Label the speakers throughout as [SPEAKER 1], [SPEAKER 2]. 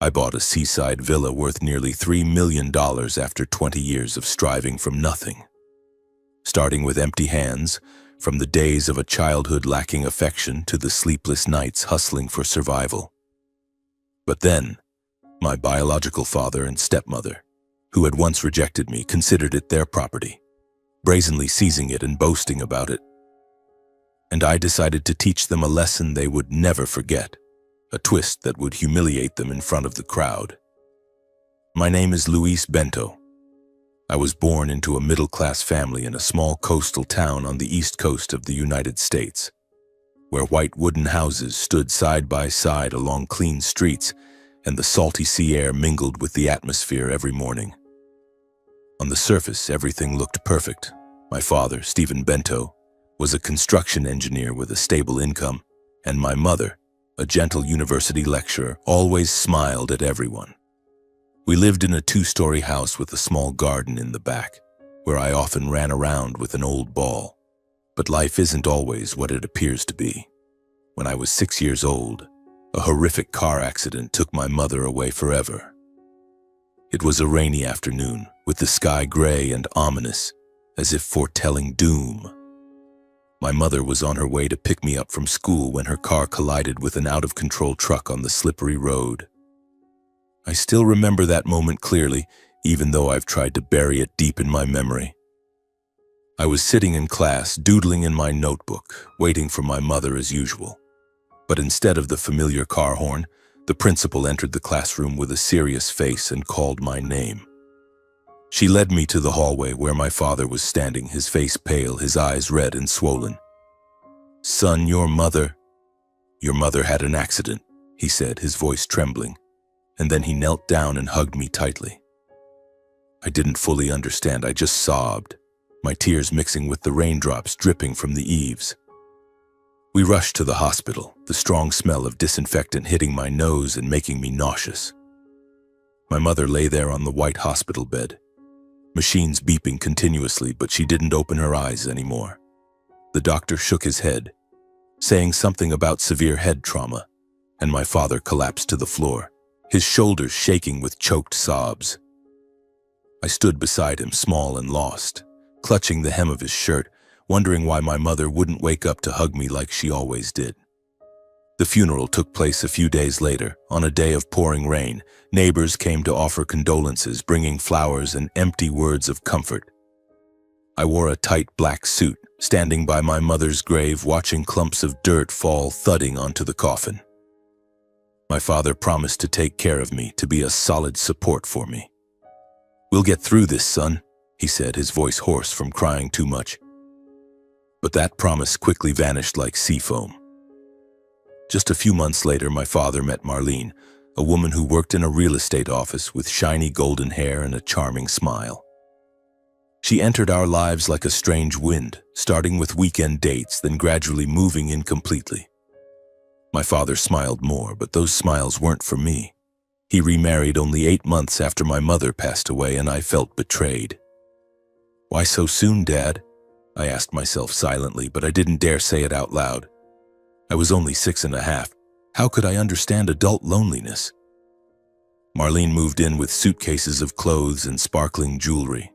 [SPEAKER 1] I bought a seaside villa worth nearly $3 million after 20 years of striving from nothing. Starting with empty hands, from the days of a childhood lacking affection to the sleepless nights hustling for survival. But then, my biological father and stepmother, who had once rejected me, considered it their property, brazenly seizing it and boasting about it. And I decided to teach them a lesson they would never forget, a twist that would humiliate them in front of the crowd. My name is Luis Bento. I was born into a middle-class family in a small coastal town on the east coast of the United States, where white wooden houses stood side by side along clean streets and the salty sea air mingled with the atmosphere every morning. On the surface, everything looked perfect. My father, Stephen Bento, was a construction engineer with a stable income, and my mother, a gentle university lecturer, always smiled at everyone. We lived in a 2-story house with a small garden in the back, where I often ran around with an old ball. But life isn't always what it appears to be. When I was 6 years old, a horrific car accident took my mother away forever. It was a rainy afternoon, with the sky gray and ominous, as if foretelling doom. My mother was on her way to pick me up from school when her car collided with an out-of-control truck on the slippery road. I still remember that moment clearly, even though I've tried to bury it deep in my memory. I was sitting in class, doodling in my notebook, waiting for my mother as usual. But instead of the familiar car horn, the principal entered the classroom with a serious face and called my name. She led me to the hallway where my father was standing, his face pale, his eyes red and swollen. "Son, your mother had an accident," he said, his voice trembling, and then he knelt down and hugged me tightly. I didn't fully understand, I just sobbed, my tears mixing with the raindrops dripping from the eaves. We rushed to the hospital, the strong smell of disinfectant hitting my nose and making me nauseous. My mother lay there on the white hospital bed, machines beeping continuously, but she didn't open her eyes anymore. The doctor shook his head, saying something about severe head trauma, and my father collapsed to the floor, his shoulders shaking with choked sobs. I stood beside him, small and lost, clutching the hem of his shirt, wondering why my mother wouldn't wake up to hug me like she always did. The funeral took place a few days later, on a day of pouring rain. Neighbors came to offer condolences, bringing flowers and empty words of comfort. I wore a tight black suit, standing by my mother's grave, watching clumps of dirt fall thudding onto the coffin. My father promised to take care of me, to be a solid support for me. "We'll get through this, son," he said, his voice hoarse from crying too much. But that promise quickly vanished like sea foam. Just a few months later, my father met Marlene, a woman who worked in a real estate office with shiny golden hair and a charming smile. She entered our lives like a strange wind, starting with weekend dates, then gradually moving in completely. My father smiled more, but those smiles weren't for me. He remarried only 8 months after my mother passed away, and I felt betrayed. "Why so soon, Dad?" I asked myself silently, but I didn't dare say it out loud. I was only 6.5. How could I understand adult loneliness? Marlene moved in with suitcases of clothes and sparkling jewelry.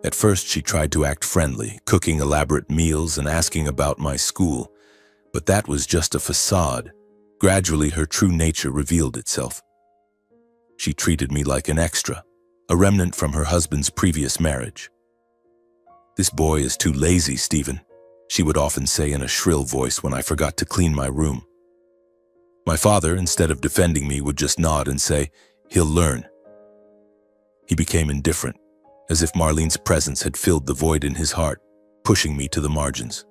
[SPEAKER 1] At first, she tried to act friendly, cooking elaborate meals and asking about my school, but that was just a facade. Gradually, her true nature revealed itself. She treated me like an extra, a remnant from her husband's previous marriage. "This boy is too lazy, Stephen," she would often say in a shrill voice when I forgot to clean my room. My father, instead of defending me, would just nod and say, "He'll learn." He became indifferent, as if Marlene's presence had filled the void in his heart, pushing me to the margins.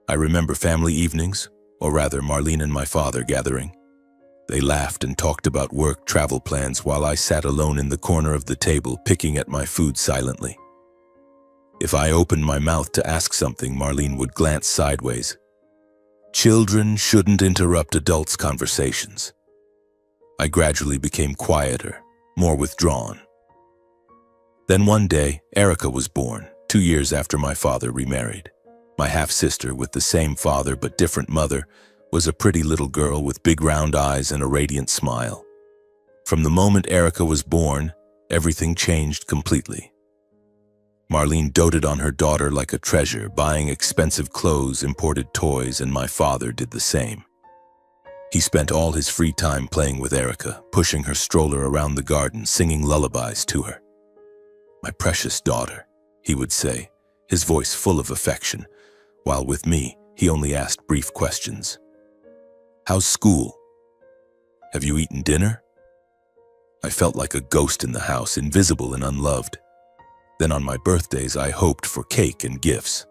[SPEAKER 1] I remember family evenings, or rather Marlene and my father gathering. They laughed and talked about work, travel plans, while I sat alone in the corner of the table, picking at my food silently. If I opened my mouth to ask something, Marlene would glance sideways. Children shouldn't interrupt adults' conversations. I gradually became quieter, more withdrawn. Then one day, Erica was born, 2 years after my father remarried. My half-sister, with the same father but different mother, was a pretty little girl with big round eyes and a radiant smile. From the moment Erica was born, everything changed completely. Marlene doted on her daughter like a treasure, buying expensive clothes, imported toys, and my father did the same. He spent all his free time playing with Erica, pushing her stroller around the garden, singing lullabies to her. "My precious daughter," he would say, his voice full of affection, while with me, he only asked brief questions. "How's school? Have you eaten dinner?" I felt like a ghost in the house, invisible and unloved. Then on my birthdays, I hoped for cake and gifts.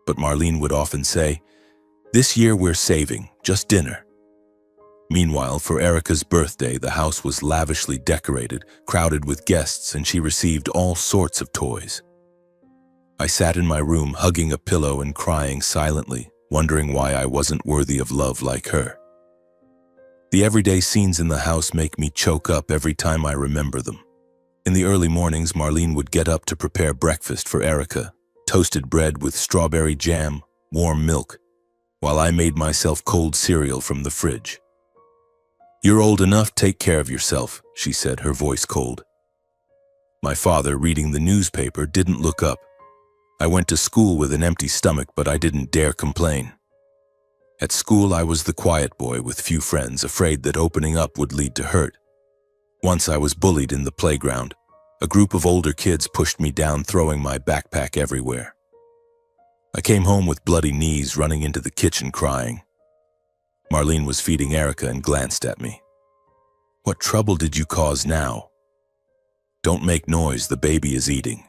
[SPEAKER 1] But Marlene would often say, "This year we're saving, just dinner." Meanwhile, for Erica's birthday, the house was lavishly decorated, crowded with guests, and she received all sorts of toys. I sat in my room, hugging a pillow and crying silently, wondering why I wasn't worthy of love like her. The everyday scenes in the house make me choke up every time I remember them. In the early mornings, Marlene would get up to prepare breakfast for Erica, toasted bread with strawberry jam, warm milk, while I made myself cold cereal from the fridge. "You're old enough, take care of yourself," she said, her voice cold. My father, reading the newspaper, didn't look up. I went to school with an empty stomach, but I didn't dare complain. At school, I was the quiet boy with few friends, afraid that opening up would lead to hurt. Once I was bullied in the playground. A group of older kids pushed me down, throwing my backpack everywhere. I came home with bloody knees, running into the kitchen crying. Marlene was feeding Erica and glanced at me. "What trouble did you cause now?" "Don't make noise, the baby is eating."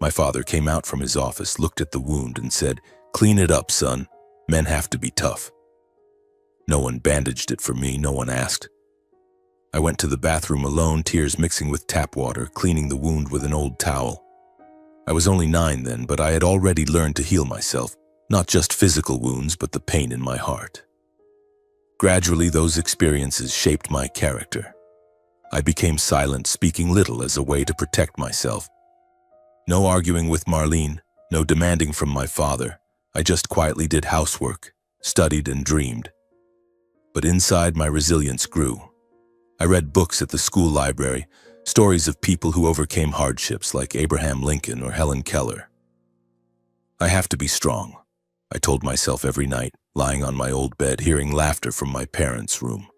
[SPEAKER 1] My father came out from his office, looked at the wound and said, "Clean it up, son. Men have to be tough." No one bandaged it for me, no one asked. I went to the bathroom alone, tears mixing with tap water, cleaning the wound with an old towel. I was only 9 then, but I had already learned to heal myself, not just physical wounds, but the pain in my heart. Gradually, those experiences shaped my character. I became silent, speaking little as a way to protect myself. No arguing with Marlene, no demanding from my father. I just quietly did housework, studied and dreamed. But inside, my resilience grew. I read books at the school library, stories of people who overcame hardships like Abraham Lincoln or Helen Keller. "I have to be strong," I told myself every night, lying on my old bed, hearing laughter from my parents' room.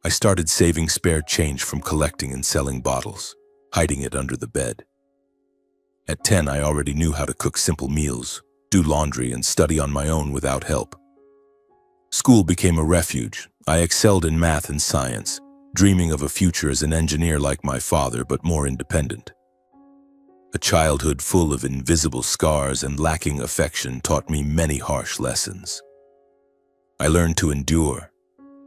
[SPEAKER 1] I started saving spare change from collecting and selling bottles, hiding it under the bed. At 10, I already knew how to cook simple meals, do laundry, and study on my own without help. School became a refuge. I excelled in math and science, dreaming of a future as an engineer like my father, but more independent. A childhood full of invisible scars and lacking affection taught me many harsh lessons. I learned to endure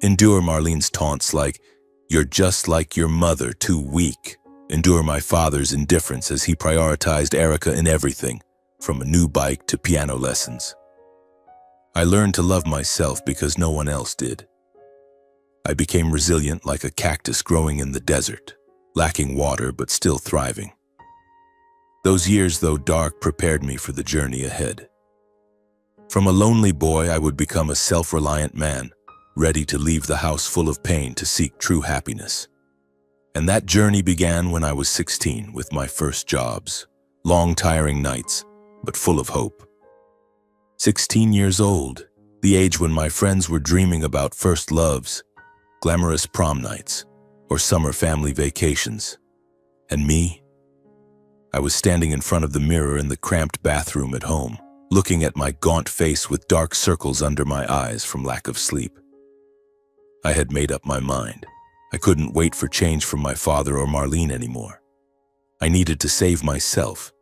[SPEAKER 1] Marlene's taunts like, "You're just like your mother, too weak." Endure my father's indifference as he prioritized Erica in everything, from a new bike to piano lessons. I learned to love myself because no one else did. I became resilient like a cactus growing in the desert, lacking water but still thriving. Those years, though dark, prepared me for the journey ahead. From a lonely boy, I would become a self-reliant man, ready to leave the house full of pain to seek true happiness. And that journey began when I was 16 with my first jobs, long tiring nights, but full of hope. 16 years old, the age when my friends were dreaming about first loves, glamorous prom nights, or summer family vacations. And me? I was standing in front of the mirror in the cramped bathroom at home, looking at my gaunt face with dark circles under my eyes from lack of sleep. I had made up my mind. I couldn't wait for change from my father or Marlene anymore. I needed to save myself.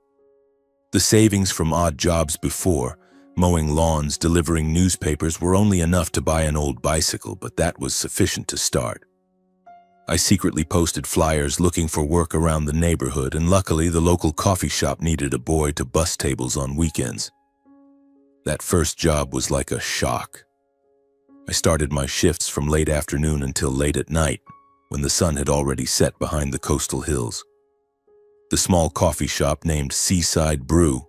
[SPEAKER 1] The savings from odd jobs before, mowing lawns, delivering newspapers, were only enough to buy an old bicycle, but that was sufficient to start. I secretly posted flyers looking for work around the neighborhood, and luckily the local coffee shop needed a boy to bus tables on weekends. That first job was like a shock. I started my shifts from late afternoon until late at night, when the sun had already set behind the coastal hills. The small coffee shop named Seaside Brew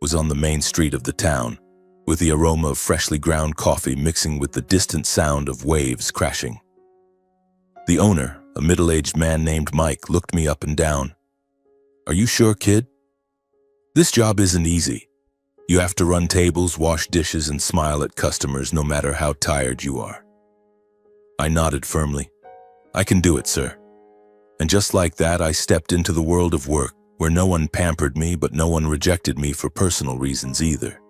[SPEAKER 1] was on the main street of the town, with the aroma of freshly ground coffee mixing with the distant sound of waves crashing. The owner, a middle-aged man named Mike, looked me up and down. "Are you sure, kid? This job isn't easy. You have to run tables, wash dishes, and smile at customers no matter how tired you are." I nodded firmly. "I can do it, sir." And just like that, I stepped into the world of work, where no one pampered me, but no one rejected me for personal reasons either.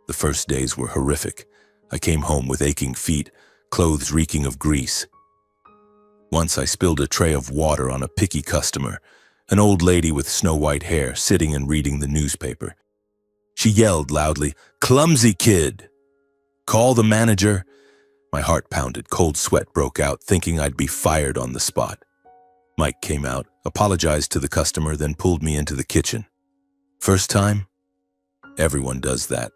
[SPEAKER 1] The first days were horrific. I came home with aching feet, clothes reeking of grease. Once I spilled a tray of water on a picky customer, an old lady with snow-white hair sitting and reading the newspaper. She yelled loudly, "Clumsy kid! Call the manager!" My heart pounded, cold sweat broke out, thinking I'd be fired on the spot. Mike came out, apologized to the customer, then pulled me into the kitchen. First time? Everyone does that.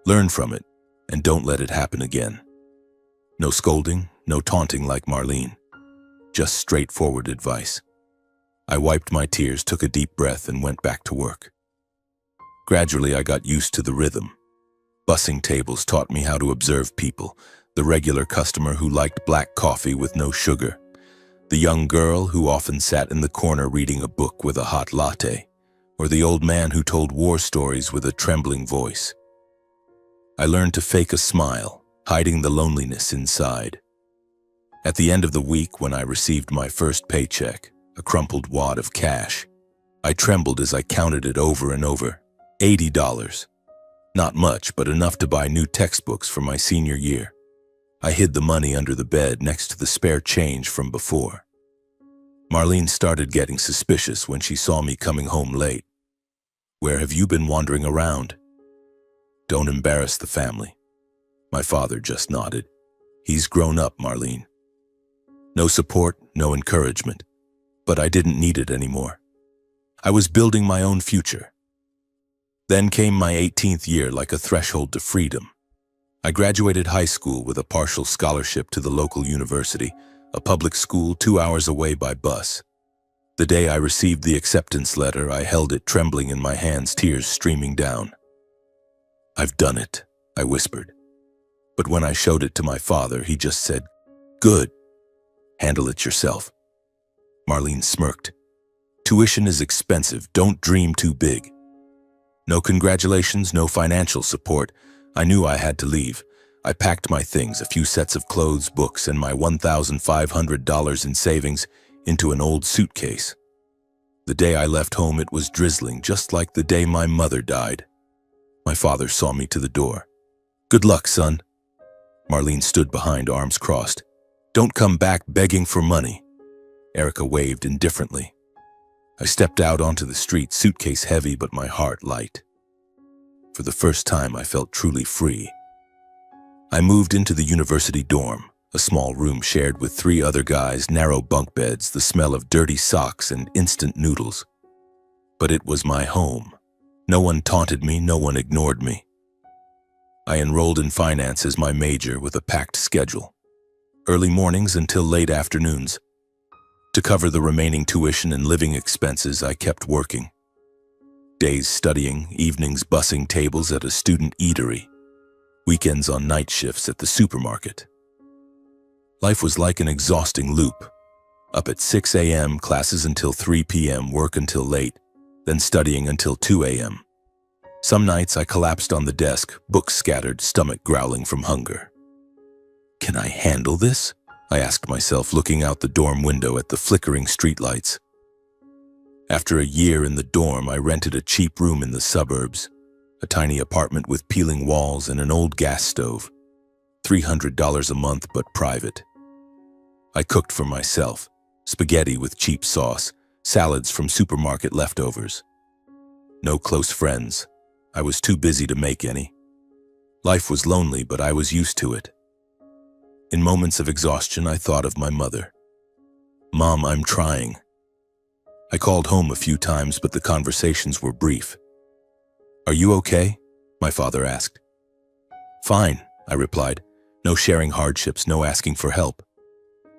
[SPEAKER 1] Learn from it, and don't let it happen again. No scolding, no taunting like Marlene. Just straightforward advice. I wiped my tears, took a deep breath, and went back to work. Gradually, I got used to the rhythm. Bussing tables taught me how to observe people, the regular customer who liked black coffee with no sugar, the young girl who often sat in the corner reading a book with a hot latte, or the old man who told war stories with a trembling voice. I learned to fake a smile, hiding the loneliness inside. At the end of the week, when I received my first paycheck, a crumpled wad of cash, I trembled as I counted it over and over. $80. Not much, but enough to buy new textbooks for my senior year. I hid the money under the bed next to the spare change from before. Marlene started getting suspicious when she saw me coming home late. "Where have you been wandering around?" "Don't embarrass the family." My father just nodded. "He's grown up, Marlene." No support, no encouragement. But I didn't need it anymore. I was building my own future. Then came my 18th year like a threshold to freedom. I graduated high school with a partial scholarship to the local university, a public school 2 hours away by bus. The day I received the acceptance letter, I held it trembling in my hands, tears streaming down. "I've done it," I whispered. But when I showed it to my father, he just said, "Good. Handle it yourself." Marlene smirked. "Tuition is expensive. Don't dream too big." No congratulations, no financial support. I knew I had to leave. I packed my things, a few sets of clothes, books, and my $1,500 in savings into an old suitcase. The day I left home, it was drizzling, just like the day my mother died. My father saw me to the door. "Good luck, son." Marlene stood behind, arms crossed. "Don't come back begging for money." Erica waved indifferently. I stepped out onto the street, suitcase heavy but my heart light. For the first time, I felt truly free. I moved into the university dorm, a small room shared with 3 other guys, narrow bunk beds, the smell of dirty socks and instant noodles. But it was my home. No one taunted me, no one ignored me. I enrolled in finance as my major with a packed schedule. Early mornings until late afternoons. To cover the remaining tuition and living expenses, I kept working. Days studying, evenings bussing tables at a student eatery, weekends on night shifts at the supermarket. Life was like an exhausting loop. Up at 6 a.m., classes until 3 p.m., work until late, then studying until 2 a.m. Some nights I collapsed on the desk, books scattered, stomach growling from hunger. Can I handle this? I asked myself, looking out the dorm window at the flickering streetlights. After a year in the dorm, I rented a cheap room in the suburbs, a tiny apartment with peeling walls and an old gas stove. $300 a month, but private. I cooked for myself, spaghetti with cheap sauce, salads from supermarket leftovers. No close friends. I was too busy to make any. Life was lonely, but I was used to it. In moments of exhaustion, I thought of my mother. "Mom, I'm trying." I called home a few times, but the conversations were brief. "Are you okay?" my father asked. "Fine," I replied. No sharing hardships, no asking for help.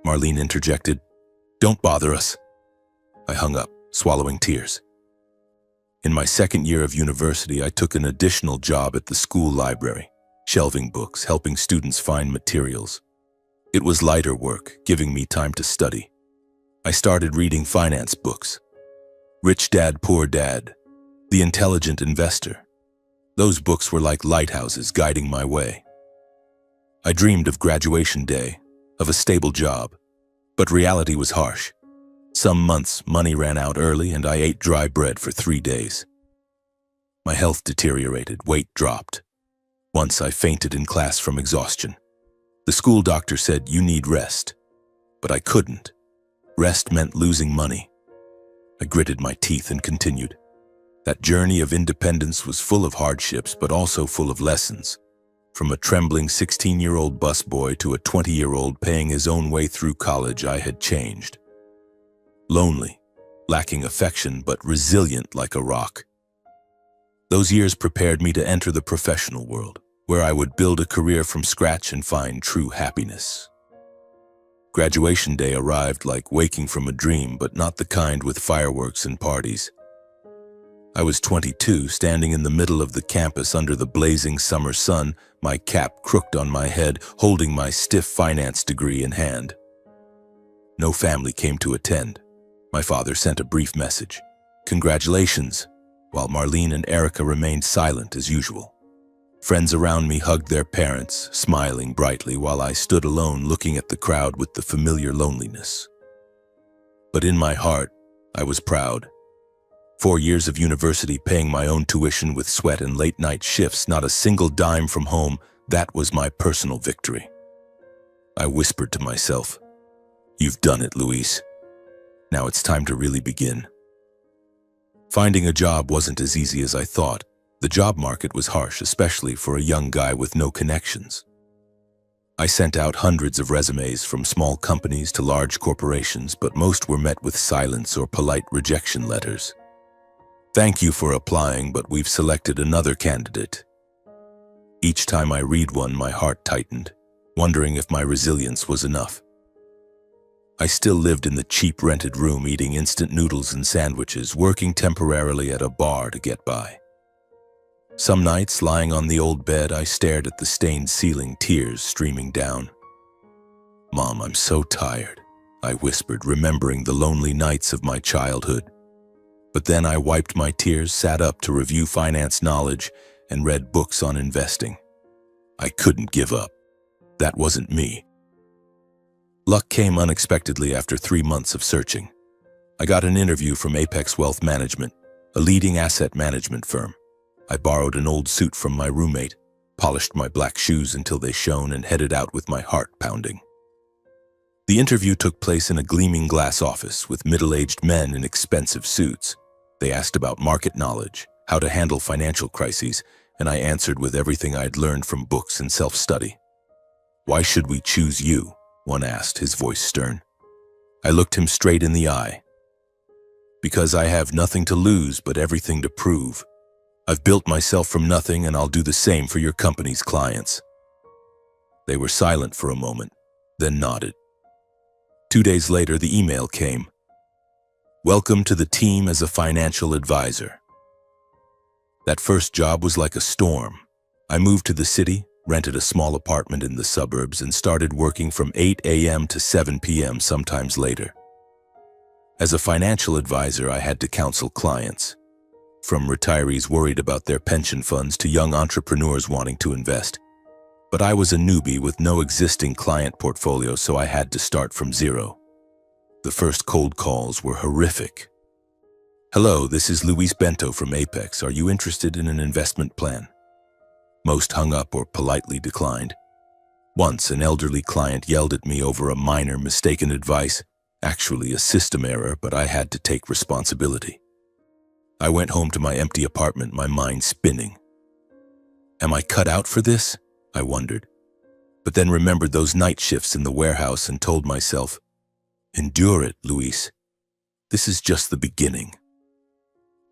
[SPEAKER 1] Marlene interjected, "Don't bother us." I hung up, swallowing tears. In my second year of university, I took an additional job at the school library, shelving books, helping students find materials. It was lighter work, giving me time to study. I started reading finance books. Rich Dad, Poor Dad, The Intelligent Investor. Those books were like lighthouses guiding my way. I dreamed of graduation day, of a stable job, but reality was harsh. Some months, money ran out early and I ate dry bread for 3 days. My health deteriorated, weight dropped. Once I fainted in class from exhaustion. The school doctor said, "You need rest." But I couldn't. Rest meant losing money. I gritted my teeth and continued. That journey of independence was full of hardships, but also full of lessons. From a trembling 16-year-old busboy to a 20-year-old paying his own way through college, I had changed. Lonely, lacking affection, but resilient like a rock. Those years prepared me to enter the professional world, where I would build a career from scratch and find true happiness. Graduation day arrived like waking from a dream, but not the kind with fireworks and parties. I was 22, standing in the middle of the campus under the blazing summer sun, my cap crooked on my head, holding my stiff finance degree in hand. No family came to attend. My father sent a brief message. "Congratulations," while Marlene and Erica remained silent as usual. Friends around me hugged their parents, smiling brightly while I stood alone looking at the crowd with the familiar loneliness. But in my heart, I was proud. 4 years of university, paying my own tuition with sweat and late-night shifts, not a single dime from home, that was my personal victory. I whispered to myself, "You've done it, Luis. Now it's time to really begin." Finding a job wasn't as easy as I thought. The job market was harsh, especially for a young guy with no connections. I sent out hundreds of resumes from small companies to large corporations, but most were met with silence or polite rejection letters. "Thank you for applying, but we've selected another candidate." Each time I read one, my heart tightened, wondering if my resilience was enough. I still lived in the cheap rented room, eating instant noodles and sandwiches, working temporarily at a bar to get by. Some nights, lying on the old bed, I stared at the stained ceiling, tears streaming down. "Mom, I'm so tired," I whispered, remembering the lonely nights of my childhood. But then I wiped my tears, sat up to review finance knowledge, and read books on investing. I couldn't give up. That wasn't me. Luck came unexpectedly after 3 months of searching. I got an interview from Apex Wealth Management, a leading asset management firm. I borrowed an old suit from my roommate, polished my black shoes until they shone, and headed out with my heart pounding. The interview took place in a gleaming glass office with middle-aged men in expensive suits. They asked about market knowledge, how to handle financial crises, and I answered with everything I'd learned from books and self-study. "Why should we choose you?" one asked, his voice stern. I looked him straight in the eye. "Because I have nothing to lose but everything to prove. I've built myself from nothing, and I'll do the same for your company's clients." They were silent for a moment, then nodded. 2 days later, the email came. "Welcome to the team as a financial advisor." That first job was like a storm. I moved to the city, rented a small apartment in the suburbs, and started working from 8 a.m. to 7 p.m., sometimes later. As a financial advisor, I had to counsel clients, from retirees worried about their pension funds to young entrepreneurs wanting to invest. But I was a newbie with no existing client portfolio, so I had to start from zero. The first cold calls were horrific. "Hello, this is Luis Bento from Apex. Are you interested in an investment plan?" Most hung up or politely declined. Once, an elderly client yelled at me over a minor mistaken advice, actually a system error, but I had to take responsibility. I went home to my empty apartment, my mind spinning. Am I cut out for this? I wondered. But then remembered those night shifts in the warehouse and told myself, "Endure it, Luis. This is just the beginning."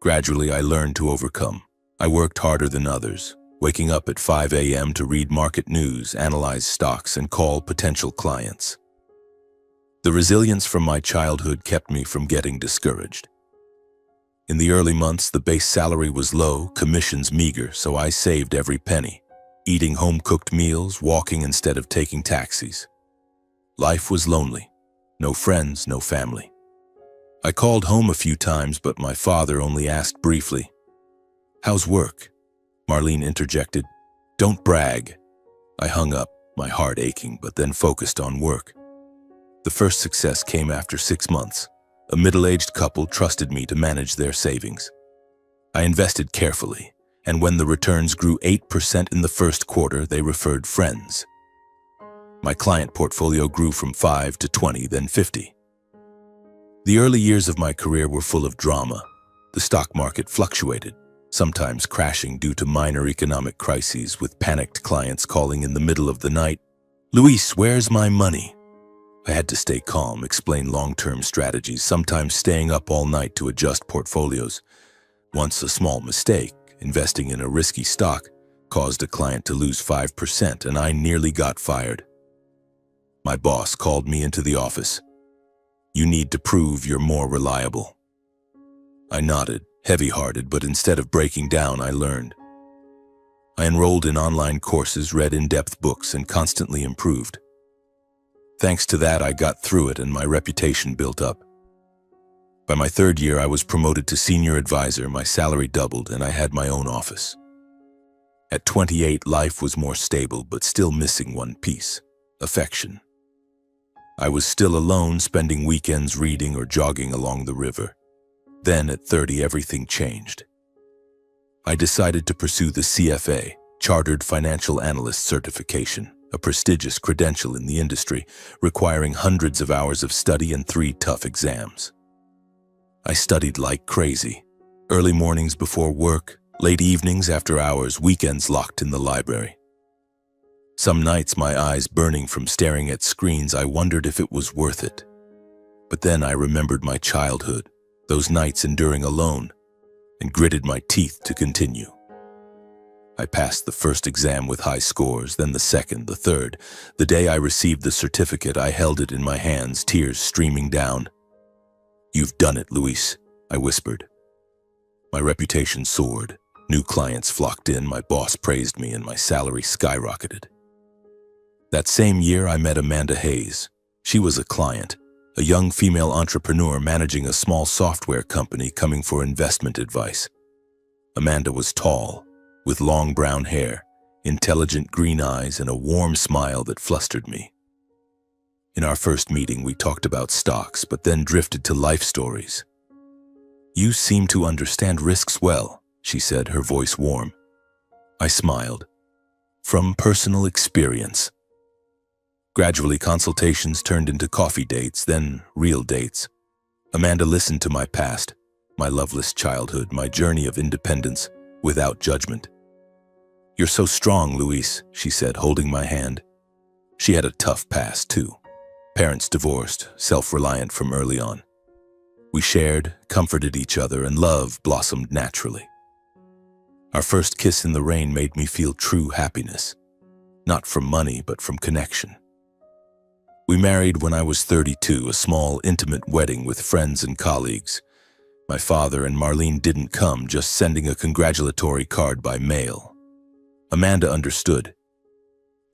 [SPEAKER 1] Gradually, I learned to overcome. I worked harder than others, waking up at 5 a.m. to read market news, analyze stocks, and call potential clients. The resilience from my childhood kept me from getting discouraged. In the early months, the base salary was low, commissions meager, so I saved every penny, eating home-cooked meals, walking instead of taking taxis. Life was lonely. No friends, no family. I called home a few times, but my father only asked briefly, "How's work?" Marlene interjected, "Don't brag." I hung up, my heart aching, but then focused on work. The first success came after 6 months. A middle-aged couple trusted me to manage their savings. I invested carefully, and when the returns grew 8% in the first quarter, they referred friends. My client portfolio grew from 5 to 20, then 50. The early years of my career were full of drama. The stock market fluctuated, sometimes crashing due to minor economic crises, with panicked clients calling in the middle of the night, "Luis, where's my money?" I had to stay calm, explain long-term strategies, sometimes staying up all night to adjust portfolios. Once a small mistake, investing in a risky stock, caused a client to lose 5%, and I nearly got fired. My boss called me into the office. "You need to prove you're more reliable." I nodded, heavy-hearted, but instead of breaking down, I learned. I enrolled in online courses, read in-depth books, and constantly improved. Thanks to that, I got through it and my reputation built up. By my 3rd year, I was promoted to senior advisor, my salary doubled, and I had my own office. At 28, life was more stable, but still missing one piece: affection. I was still alone, spending weekends reading or jogging along the river. Then, at 30, everything changed. I decided to pursue the CFA, Chartered Financial Analyst certification, a prestigious credential in the industry, requiring hundreds of hours of study and 3 tough exams. I studied like crazy. Early mornings before work, late evenings after hours, weekends locked in the library. Some nights, my eyes burning from staring at screens, I wondered if it was worth it. But then I remembered my childhood, those nights enduring alone, and gritted my teeth to continue. I passed the first exam with high scores, then the second, the third. The day I received the certificate, I held it in my hands, tears streaming down. "You've done it, Luis," I whispered. My reputation soared. New clients flocked in, my boss praised me, and my salary skyrocketed. That same year, I met Amanda Hayes. She was a client, a young female entrepreneur managing a small software company coming for investment advice. Amanda was tall, with long brown hair, intelligent green eyes, and a warm smile that flustered me. In our first meeting, we talked about stocks, but then drifted to life stories. "You seem to understand risks well," she said, her voice warm. I smiled. "From personal experience." Gradually, consultations turned into coffee dates, then real dates. Amanda listened to my past, my loveless childhood, my journey of independence, without judgment. "You're so strong, Luis," she said, holding my hand. She had a tough past, too. Parents divorced, self-reliant from early on. We shared, comforted each other, and love blossomed naturally. Our first kiss in the rain made me feel true happiness, not from money, but from connection. We married when I was 32, a small, intimate wedding with friends and colleagues. My father and Marlene didn't come, just sending a congratulatory card by mail. Amanda understood.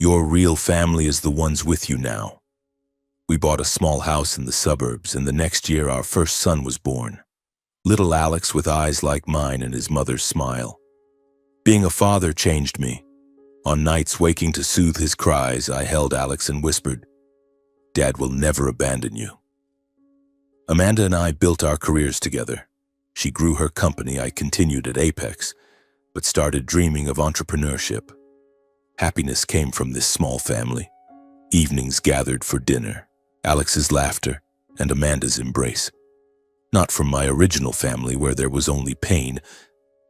[SPEAKER 1] "Your real family is the ones with you now." We bought a small house in the suburbs, and the next year our first son was born. Little Alex with eyes like mine and his mother's smile. Being a father changed me. On nights waking to soothe his cries, I held Alex and whispered, "Dad will never abandon you." Amanda and I built our careers together. She grew her company, I continued at Apex, but started dreaming of entrepreneurship. Happiness came from this small family. Evenings gathered for dinner, Alex's laughter, and Amanda's embrace. Not from my original family where there was only pain,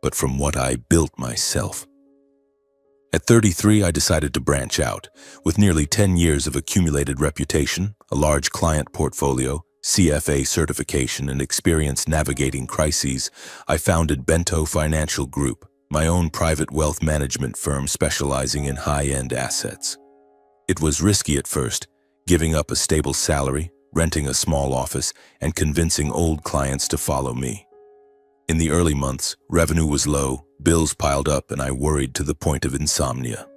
[SPEAKER 1] but from what I built myself. At 33, I decided to branch out. With nearly 10 years of accumulated reputation, a large client portfolio, CFA certification, and experience navigating crises, I founded Bento Financial Group, my own private wealth management firm specializing in high-end assets. It was risky at first, giving up a stable salary, renting a small office, and convincing old clients to follow me. In the early months, revenue was low, bills piled up, and I worried to the point of insomnia.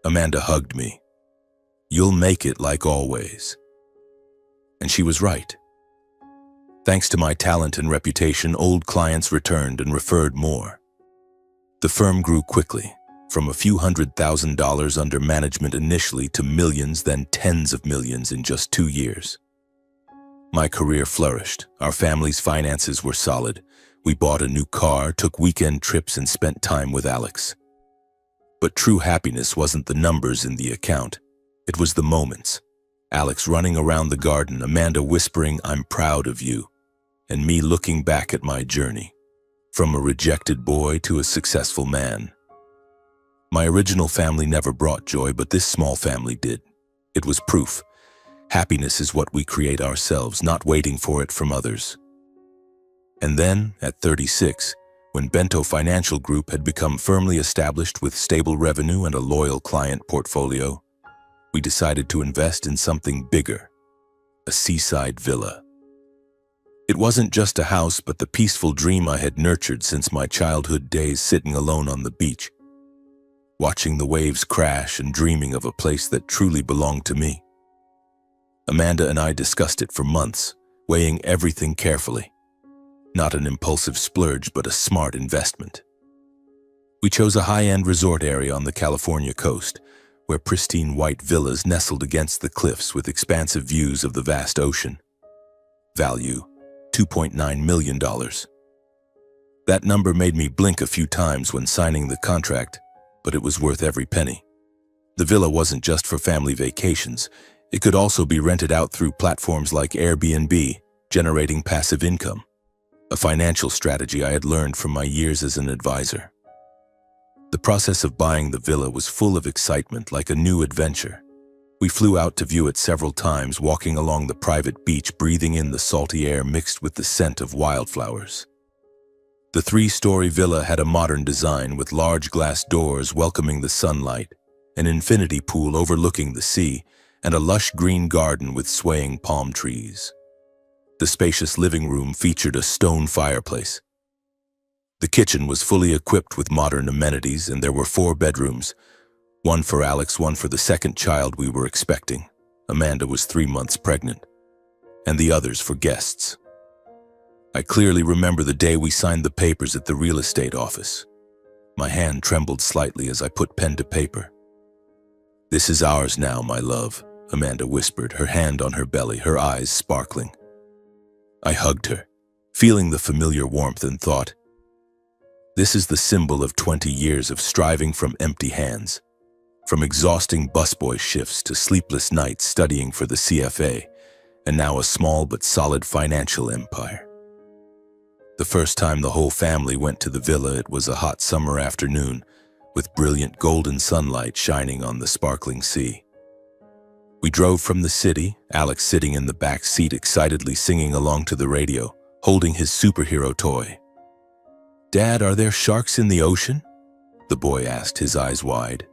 [SPEAKER 1] Amanda hugged me. You'll make it like always. And she was right. Thanks to my talent and reputation, old clients returned and referred more. The firm grew quickly, from a few $100,000 under management initially to millions, then tens of millions in just 2 years. My career flourished. Our family's finances were solid. We bought a new car, took weekend trips, and spent time with Alex. But true happiness wasn't the numbers in the account. It was the moments. Alex running around the garden, Amanda whispering, "I'm proud of you," and me looking back at my journey, from a rejected boy to a successful man. My original family never brought joy, but this small family did. It was proof. Happiness is what we create ourselves, not waiting for it from others. And then, at 36, when Bento Financial Group had become firmly established with stable revenue and a loyal client portfolio, we decided to invest in something bigger, a seaside villa. It wasn't just a house, but the peaceful dream I had nurtured since my childhood days, sitting alone on the beach, watching the waves crash and dreaming of a place that truly belonged to me. Amanda and I discussed it for months, weighing everything carefully. Not an impulsive splurge, but a smart investment. We chose a high-end resort area on the California coast, where pristine white villas nestled against the cliffs with expansive views of the vast ocean. Value, $2.9 million. That number made me blink a few times when signing the contract, but it was worth every penny. The villa wasn't just for family vacations. It could also be rented out through platforms like Airbnb, generating passive income, a financial strategy I had learned from my years as an advisor. The process of buying the villa was full of excitement, like a new adventure. We flew out to view it several times, walking along the private beach, breathing in the salty air mixed with the scent of wildflowers. The 3-story villa had a modern design with large glass doors welcoming the sunlight, an infinity pool overlooking the sea, and a lush green garden with swaying palm trees. The spacious living room featured a stone fireplace. The kitchen was fully equipped with modern amenities, and there were 4 bedrooms, one for Alex, one for the second child we were expecting. Amanda was 3 months pregnant, and the others for guests. I clearly remember the day we signed the papers at the real estate office. My hand trembled slightly as I put pen to paper. "This is ours now, my love," Amanda whispered, her hand on her belly, her eyes sparkling. I hugged her, feeling the familiar warmth, and thought, this is the symbol of 20 years of striving from empty hands, from exhausting busboy shifts to sleepless nights studying for the CFA, and now a small but solid financial empire. The first time the whole family went to the villa, it was a hot summer afternoon, with brilliant golden sunlight shining on the sparkling sea. We drove from the city, Alex sitting in the back seat excitedly singing along to the radio, holding his superhero toy. "Dad, are there sharks in the ocean?" the boy asked, his eyes wide.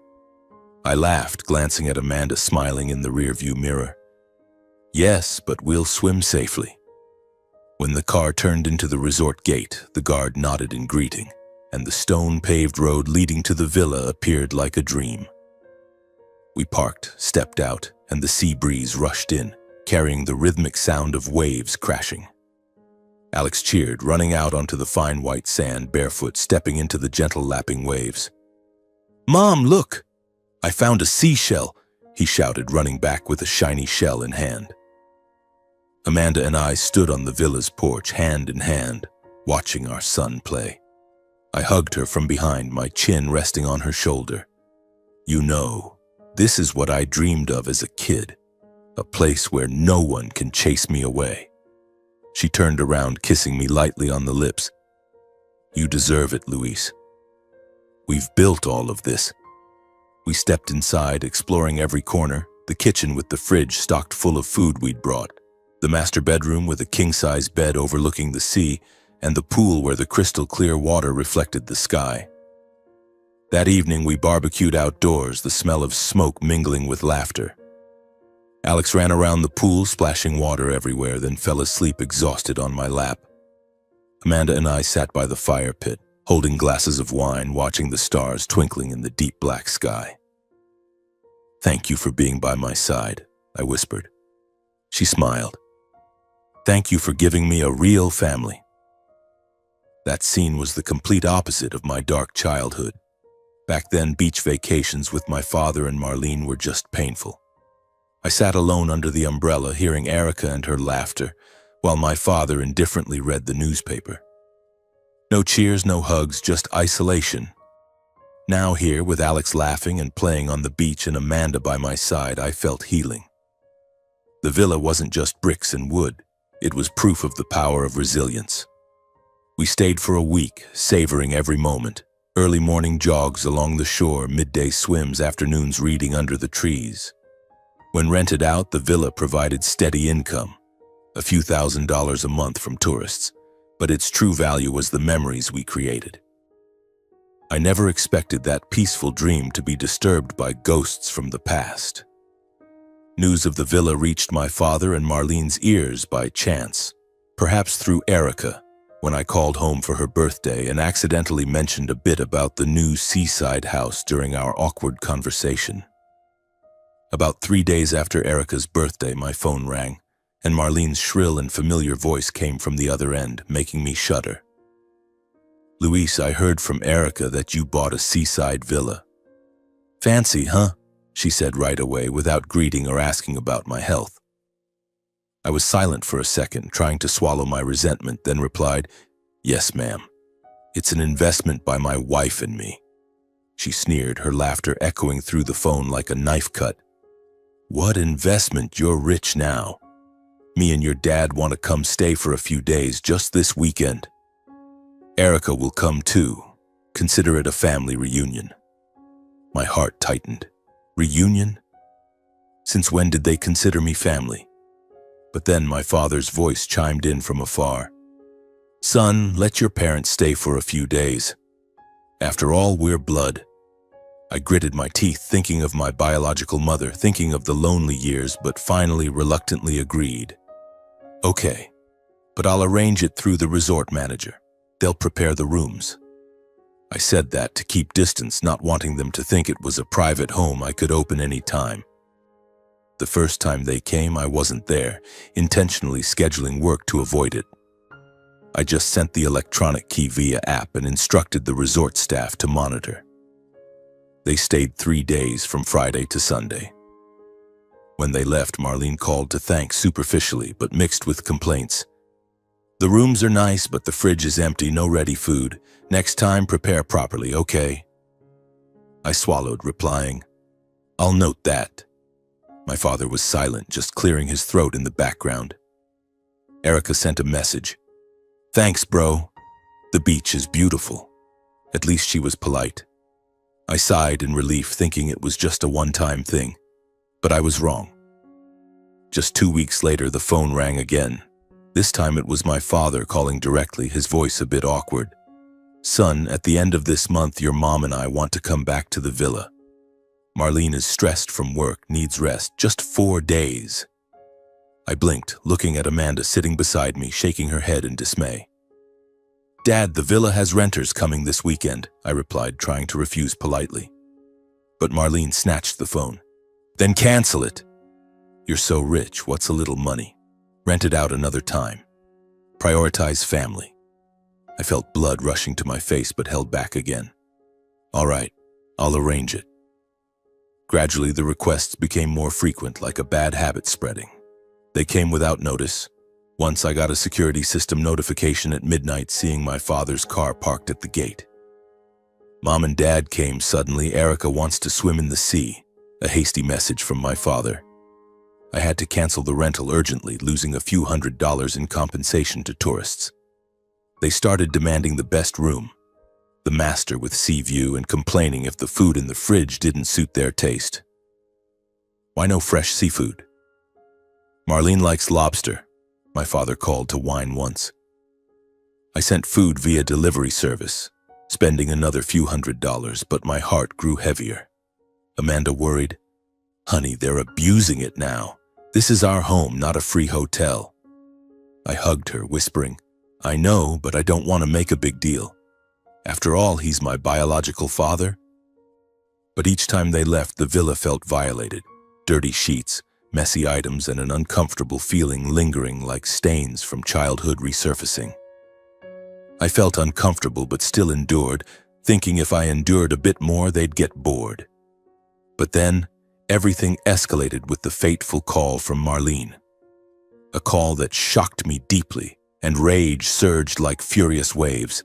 [SPEAKER 1] I laughed, glancing at Amanda smiling in the rearview mirror. "Yes, but we'll swim safely." When the car turned into the resort gate, the guard nodded in greeting, and the stone-paved road leading to the villa appeared like a dream. We parked, stepped out, and the sea breeze rushed in, carrying the rhythmic sound of waves crashing. Alex cheered, running out onto the fine white sand, barefoot, stepping into the gentle lapping waves. "Mom, look! I found a seashell!" he shouted, running back with a shiny shell in hand. Amanda and I stood on the villa's porch, hand in hand, watching our son play. I hugged her from behind, my chin resting on her shoulder. "You know, this is what I dreamed of as a kid, a place where no one can chase me away." She turned around, kissing me lightly on the lips. "You deserve it, Luis. We've built all of this." We stepped inside, exploring every corner, the kitchen with the fridge stocked full of food we'd brought, the master bedroom with a king-size bed overlooking the sea, and the pool where the crystal-clear water reflected the sky. That evening we barbecued outdoors, the smell of smoke mingling with laughter. Alex ran around the pool, splashing water everywhere, then fell asleep exhausted on my lap. Amanda and I sat by the fire pit, holding glasses of wine, watching the stars twinkling in the deep black sky. "Thank you for being by my side," I whispered. She smiled. "Thank you for giving me a real family." That scene was the complete opposite of my dark childhood. Back then, beach vacations with my father and Marlene were just painful. I sat alone under the umbrella, hearing Erica and her laughter, while my father indifferently read the newspaper. No cheers, no hugs, just isolation. Now here, with Alex laughing and playing on the beach and Amanda by my side, I felt healing. The villa wasn't just bricks and wood. It was proof of the power of resilience. We stayed for a week, savoring every moment. Early morning jogs along the shore, midday swims, afternoons reading under the trees. When rented out, the villa provided steady income, a few $1,000s a month from tourists, but its true value was the memories we created. I never expected that peaceful dream to be disturbed by ghosts from the past. News of the villa reached my father and Marlene's ears by chance, perhaps through Erica, when I called home for her birthday and accidentally mentioned a bit about the new seaside house during our awkward conversation. About 3 days after Erica's birthday, my phone rang, and Marlene's shrill and familiar voice came from the other end, making me shudder. "Luis, I heard from Erica that you bought a seaside villa." "Fancy, huh?" she said right away, without greeting or asking about my health. I was silent for a second, trying to swallow my resentment, then replied, "Yes, ma'am. It's an investment by my wife and me." She sneered, her laughter echoing through the phone like a knife cut. "What investment? You're rich now. Me and your dad want to come stay for a few days just this weekend. Erica will come too. Consider it a family reunion." My heart tightened. Reunion? Since when did they consider me family? But then my father's voice chimed in from afar. "Son, let your parents stay for a few days. After all, we're blood." I gritted my teeth, thinking of my biological mother, thinking of the lonely years, but finally reluctantly agreed. "Okay, but I'll arrange it through the resort manager. They'll prepare the rooms." I said that to keep distance, not wanting them to think it was a private home I could open any time. The first time they came, I wasn't there, intentionally scheduling work to avoid it. I just sent the electronic key via app and instructed the resort staff to monitor. They stayed 3 days, from Friday to Sunday. When they left, Marlene called to thank superficially, but mixed with complaints. "The rooms are nice, but the fridge is empty, no ready food. Next time, prepare properly, okay?" I swallowed, replying, "I'll note that." My father was silent, just clearing his throat in the background. Erica sent a message. "Thanks, bro. The beach is beautiful." At least she was polite. I sighed in relief, thinking it was just a one-time thing. But I was wrong. Just 2 weeks later, the phone rang again. This time it was my father calling directly, his voice a bit awkward. "Son, at the end of this month, your mom and I want to come back to the villa. Marlene is stressed from work, needs rest, just 4 days." I blinked, looking at Amanda sitting beside me, shaking her head in dismay. "Dad, the villa has renters coming this weekend," I replied, trying to refuse politely. But Marlene snatched the phone. "Then cancel it. You're so rich, what's a little money? Rent it out another time. Prioritize family." I felt blood rushing to my face, but held back again. "All right, I'll arrange it." Gradually, the requests became more frequent, like a bad habit spreading. They came without notice. Once I got a security system notification at midnight, seeing my father's car parked at the gate. "Mom and Dad came suddenly. Erica wants to swim in the sea." A hasty message from my father. I had to cancel the rental urgently, losing a few $100s in compensation to tourists. They started demanding the best room, the master with sea view, and complaining if the food in the fridge didn't suit their taste. "Why no fresh seafood?" "Marlene likes lobster," my father called to whine once. I sent food via delivery service, spending another few $100s, but my heart grew heavier. Amanda worried, "Honey, they're abusing it now. This is our home, not a free hotel." I hugged her, whispering, "I know, but I don't want to make a big deal. After all, he's my biological father." But each time they left, the villa felt violated. Dirty sheets, messy items, and an uncomfortable feeling lingering like stains from childhood resurfacing. I felt uncomfortable but still endured, thinking if I endured a bit more, they'd get bored. But then, everything escalated with the fateful call from Marlene. A call that shocked me deeply, and rage surged like furious waves.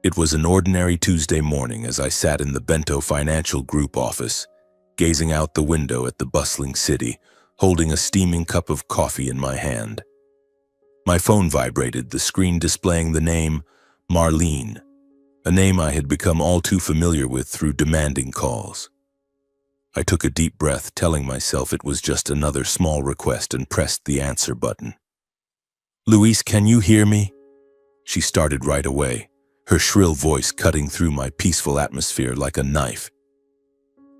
[SPEAKER 1] It was an ordinary Tuesday morning as I sat in the Bento Financial Group office, gazing out the window at the bustling city, holding a steaming cup of coffee in my hand. My phone vibrated, the screen displaying the name Marlene, a name I had become all too familiar with through demanding calls. I took a deep breath, telling myself it was just another small request, and pressed the answer button. "Luis, can you hear me?" She started right away, her shrill voice cutting through my peaceful atmosphere like a knife.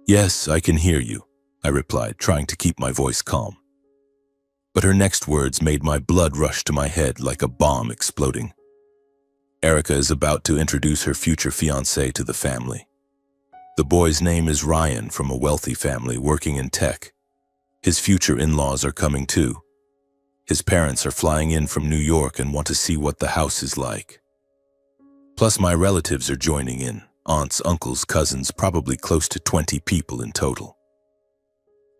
[SPEAKER 1] "Yes, I can hear you," I replied, trying to keep my voice calm. But her next words made my blood rush to my head like a bomb exploding. "Erica is about to introduce her future fiancé to the family. The boy's name is Ryan, from a wealthy family working in tech. His future in-laws are coming too. His parents are flying in from New York and want to see what the house is like. Plus my relatives are joining in, aunts, uncles, cousins, probably close to 20 people in total.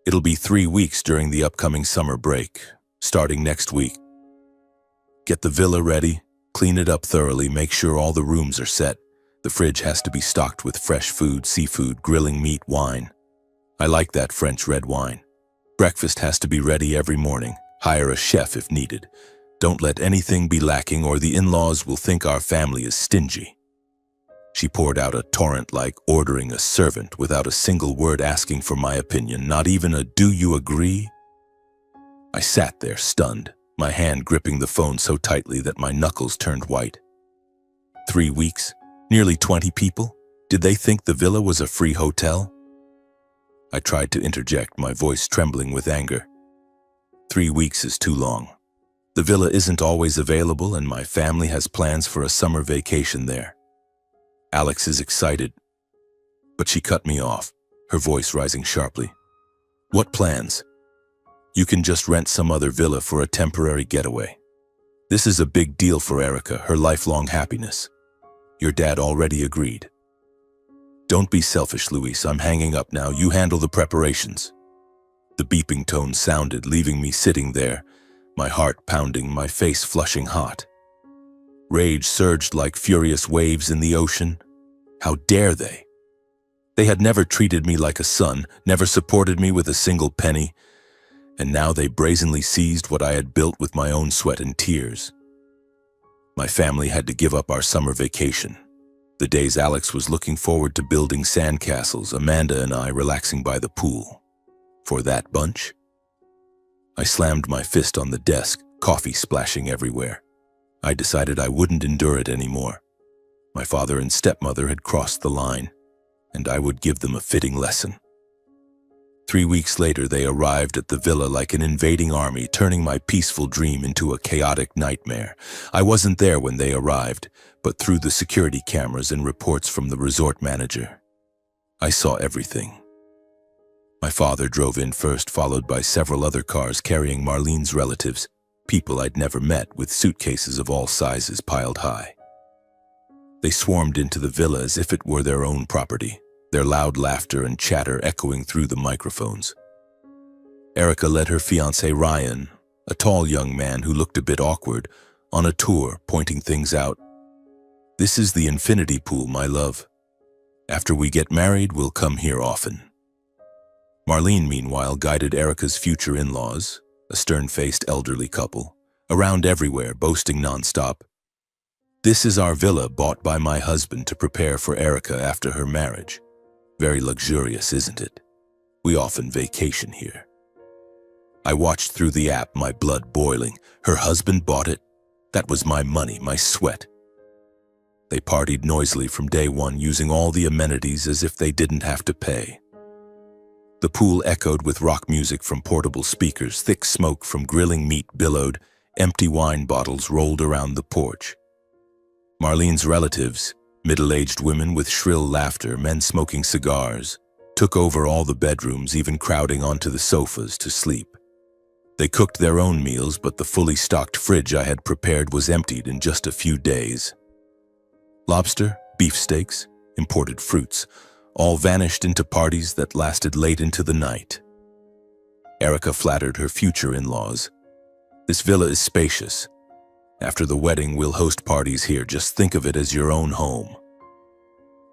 [SPEAKER 1] It'll be 3 weeks during the upcoming summer break, starting next week. Get the villa ready, clean it up thoroughly, make sure all the rooms are set. The fridge has to be stocked with fresh food, seafood, grilling meat, wine. I like that French red wine. Breakfast has to be ready every morning. Hire a chef if needed. Don't let anything be lacking or the in-laws will think our family is stingy." She poured out a torrent like ordering a servant without a single word asking for my opinion, not even a "do you agree?" I sat there stunned, my hand gripping the phone so tightly that my knuckles turned white. 3 weeks? Nearly 20 people? Did they think the villa was a free hotel? I tried to interject, my voice trembling with anger. 3 weeks is too long. The villa isn't always available and my family has plans for a summer vacation there. Alex is excited, but she cut me off, her voice rising sharply. "What plans? You can just rent some other villa for a temporary getaway. This is a big deal for Erica, her lifelong happiness. Your dad already agreed." "Don't be selfish, Luis. I'm hanging up now. You handle the preparations." The beeping tone sounded, leaving me sitting there, my heart pounding, my face flushing hot. Rage surged like furious waves in the ocean. How dare they? They had never treated me like a son, never supported me with a single penny, and now they brazenly seized what I had built with my own sweat and tears. My family had to give up our summer vacation. The days Alex was looking forward to building sandcastles, Amanda and I relaxing by the pool. For that bunch? I slammed my fist on the desk, coffee splashing everywhere. I decided I wouldn't endure it anymore. My father and stepmother had crossed the line, and I would give them a fitting lesson. 3 weeks later, they arrived at the villa like an invading army, turning my peaceful dream into a chaotic nightmare. I wasn't there when they arrived, but through the security cameras and reports from the resort manager, I saw everything. My father drove in first, followed by several other cars carrying Marlene's relatives, people I'd never met, with suitcases of all sizes piled high. They swarmed into the villa as if it were their own property, their loud laughter and chatter echoing through the microphones. Erica led her fiancé Ryan, a tall young man who looked a bit awkward, on a tour, pointing things out. "This is the infinity pool, my love. After we get married, we'll come here often." Marlene, meanwhile, guided Erica's future in-laws, a stern-faced elderly couple, around everywhere, boasting nonstop. "This is our villa bought by my husband to prepare for Erica after her marriage. Very luxurious, isn't it? We often vacation here." I watched through the app, my blood boiling. Her husband bought it? That was my money, my sweat. They partied noisily from day one, using all the amenities as if they didn't have to pay. The pool echoed with rock music from portable speakers, thick smoke from grilling meat billowed, empty wine bottles rolled around the porch. Marlene's relatives, Middle-aged women with shrill laughter, men smoking cigars, took over all the bedrooms, even crowding onto the sofas to sleep. They cooked their own meals, but the fully stocked fridge I had prepared was emptied in just a few days. Lobster, beefsteaks, imported fruits, all vanished into parties that lasted late into the night. Erica flattered her future in-laws. "This villa is spacious. After the wedding, we'll host parties here. Just think of it as your own home."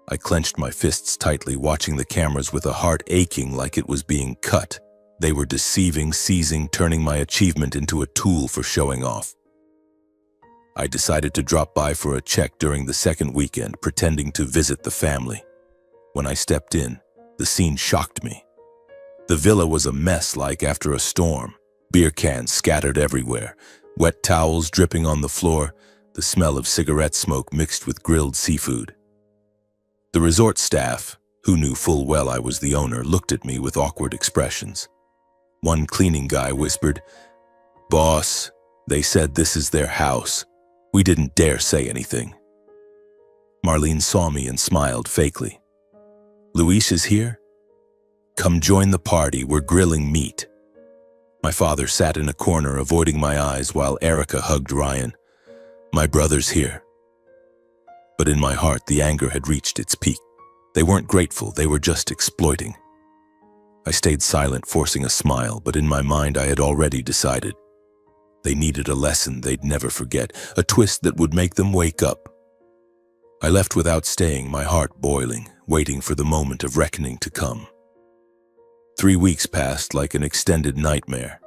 [SPEAKER 1] I clenched my fists tightly, watching the cameras with a heart aching like it was being cut. They were deceiving, seizing, turning my achievement into a tool for showing off. I decided to drop by for a check during the second weekend, pretending to visit the family. When I stepped in, the scene shocked me. The villa was a mess like after a storm. Beer cans scattered everywhere, wet towels dripping on the floor, the smell of cigarette smoke mixed with grilled seafood. The resort staff, who knew full well I was the owner, looked at me with awkward expressions. One cleaning guy whispered, "Boss, they said this is their house. We didn't dare say anything." Marlene saw me and smiled fakely. "Luis is here? Come join the party, we're grilling meat." My father sat in a corner, avoiding my eyes, while Erica hugged Ryan. "My brother's here." But in my heart, the anger had reached its peak. They weren't grateful, they were just exploiting. I stayed silent, forcing a smile, but in my mind I had already decided. They needed a lesson they'd never forget, a twist that would make them wake up. I left without staying, my heart boiling, waiting for the moment of reckoning to come. 3 weeks passed like an extended nightmare,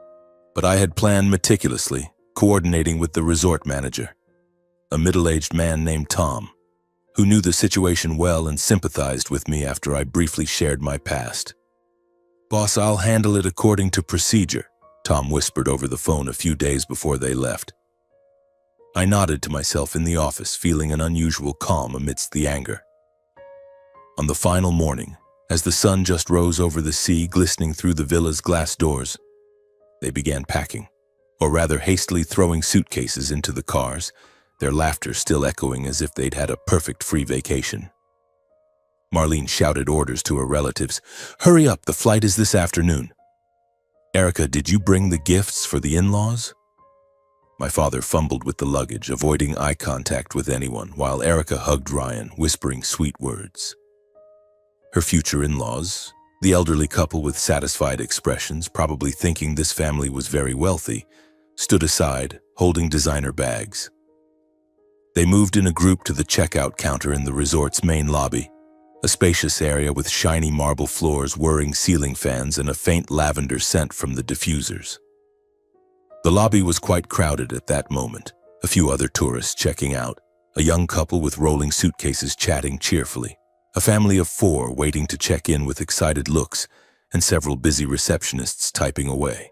[SPEAKER 1] but I had planned meticulously, coordinating with the resort manager, a middle-aged man named Tom, who knew the situation well and sympathized with me after I briefly shared my past. "Boss, I'll handle it according to procedure," Tom whispered over the phone a few days before they left. I nodded to myself in the office, feeling an unusual calm amidst the anger. On the final morning, as the sun just rose over the sea, glistening through the villa's glass doors, they began packing, or rather hastily throwing suitcases into the cars, their laughter still echoing as if they'd had a perfect free vacation. Marlene shouted orders to her relatives. "Hurry up, the flight is this afternoon." "Erica, did you bring the gifts for the in-laws?" My father fumbled with the luggage, avoiding eye contact with anyone, while Erica hugged Ryan, whispering sweet words. Her future in-laws, the elderly couple with satisfied expressions, probably thinking this family was very wealthy, stood aside, holding designer bags. They moved in a group to the checkout counter in the resort's main lobby, a spacious area with shiny marble floors, whirring ceiling fans, and a faint lavender scent from the diffusers. The lobby was quite crowded at that moment, a few other tourists checking out, a young couple with rolling suitcases chatting cheerfully, a family of 4 waiting to check in with excited looks, and several busy receptionists typing away.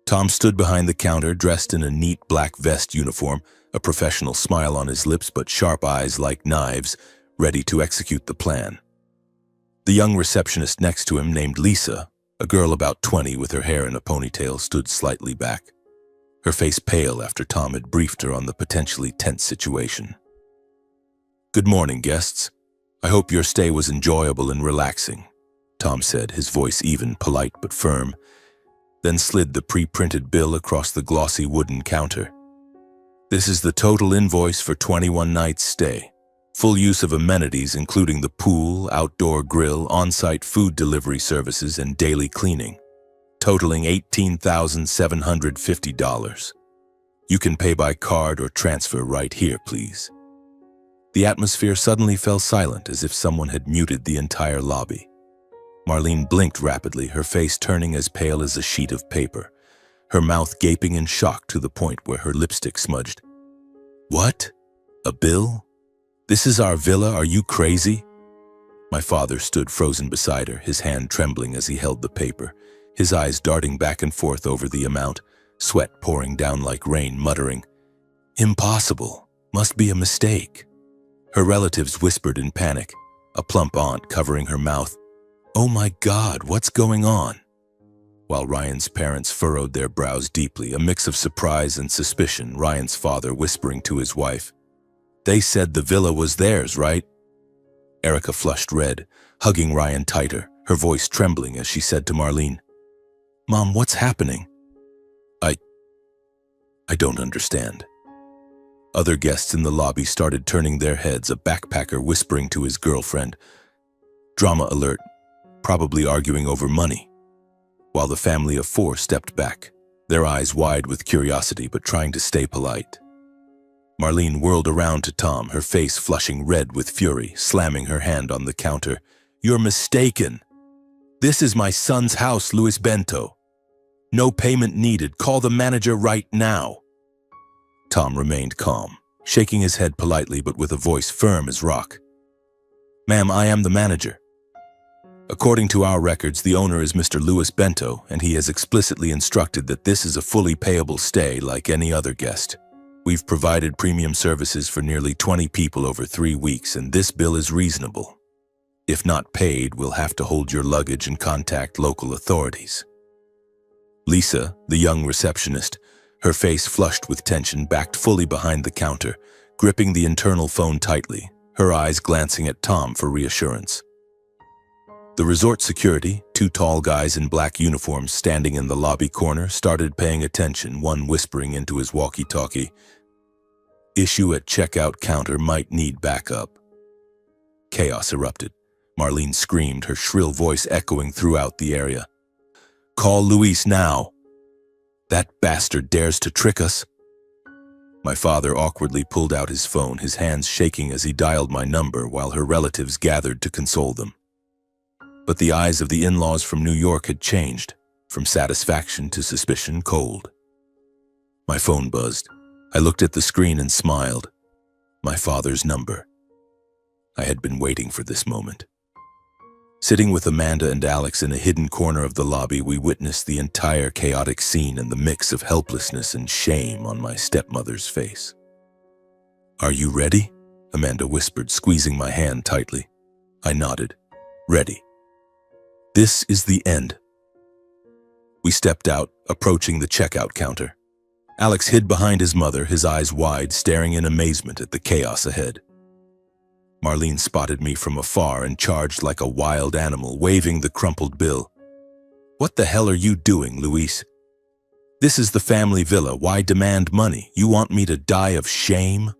[SPEAKER 1] Tom stood behind the counter, dressed in a neat black vest uniform, a professional smile on his lips but sharp eyes like knives, ready to execute the plan. The young receptionist next to him, named Lisa, a girl about 20 with her hair in a ponytail, stood slightly back, her face pale after Tom had briefed her on the potentially tense situation. "Good morning, guests. I hope your stay was enjoyable and relaxing," Tom said, his voice even, polite but firm, then slid the pre-printed bill across the glossy wooden counter. "This is the total invoice for 21 nights stay. Full use of amenities including the pool, outdoor grill, on-site food delivery services, and daily cleaning, totaling $18,750. You can pay by card or transfer right here, please." The atmosphere suddenly fell silent, as if someone had muted the entire lobby. Marlene blinked rapidly, her face turning as pale as a sheet of paper, her mouth gaping in shock to the point where her lipstick smudged. "What? A bill? This is our villa, are you crazy?" My father stood frozen beside her, his hand trembling as he held the paper, his eyes darting back and forth over the amount, sweat pouring down like rain, muttering, "Impossible. Must be a mistake." Her relatives whispered in panic, a plump aunt covering her mouth. "Oh my God, what's going on?" While Ryan's parents furrowed their brows deeply, a mix of surprise and suspicion, Ryan's father whispering to his wife, They said the villa was theirs, right? Erica flushed red, hugging Ryan tighter, her voice trembling as she said to Marlene, "Mom, what's happening?" I don't understand. Other guests in the lobby started turning their heads, a backpacker whispering to his girlfriend, "Drama alert," probably arguing over money, while the family of four stepped back, their eyes wide with curiosity but trying to stay polite. Marlene whirled around to Tom, her face flushing red with fury, slamming her hand on the counter. "You're mistaken. This is my son's house, Luis Bento. No payment needed. Call the manager right now." Tom remained calm, shaking his head politely but with a voice firm as rock. "Ma'am, I am the manager. According to our records, the owner is Mr. Luis Bento, and he has explicitly instructed that this is a fully payable stay like any other guest. We've provided premium services for nearly 20 people over 3 weeks, and this bill is reasonable. If not paid, we'll have to hold your luggage and contact local authorities." Lisa, the young receptionist, her face flushed with tension, backed fully behind the counter, gripping the internal phone tightly, her eyes glancing at Tom for reassurance. The resort security, 2 tall guys in black uniforms standing in the lobby corner, started paying attention, one whispering into his walkie-talkie, "Issue at checkout counter might need backup." Chaos erupted. Marlene screamed, her shrill voice echoing throughout the area. "Call Luis now. That bastard dares to trick us." My father awkwardly pulled out his phone, his hands shaking as he dialed my number while her relatives gathered to console them. But the eyes of the in-laws from New York had changed, from satisfaction to suspicion cold. My phone buzzed. I looked at the screen and smiled. My father's number. I had been waiting for this moment. Sitting with Amanda and Alex in a hidden corner of the lobby, we witnessed the entire chaotic scene and the mix of helplessness and shame on my stepmother's face. "Are you ready?" Amanda whispered, squeezing my hand tightly. I nodded. "Ready." "This is the end." We stepped out, approaching the checkout counter. Alex hid behind his mother, his eyes wide, staring in amazement at the chaos ahead. Marlene spotted me from afar and charged like a wild animal, waving the crumpled bill. "What the hell are you doing, Luis? This is the family villa. Why demand money? You want me to die of shame?"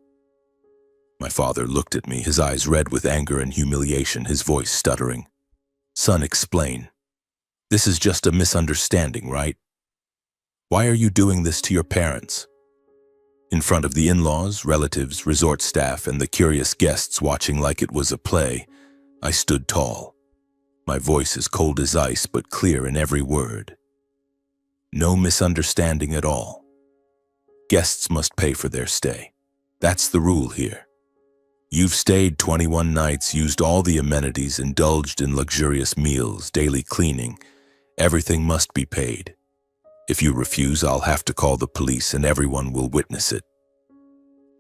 [SPEAKER 1] My father looked at me, his eyes red with anger and humiliation, his voice stuttering. "Son, explain. This is just a misunderstanding, right? Why are you doing this to your parents?" In front of the in-laws, relatives, resort staff, and the curious guests watching like it was a play, I stood tall, my voice as cold as ice but clear in every word. No misunderstanding at all. Guests must pay for their stay. That's the rule here. You've stayed 21 nights, used all the amenities, indulged in luxurious meals, daily cleaning. Everything must be paid. If you refuse, I'll have to call the police and everyone will witness it.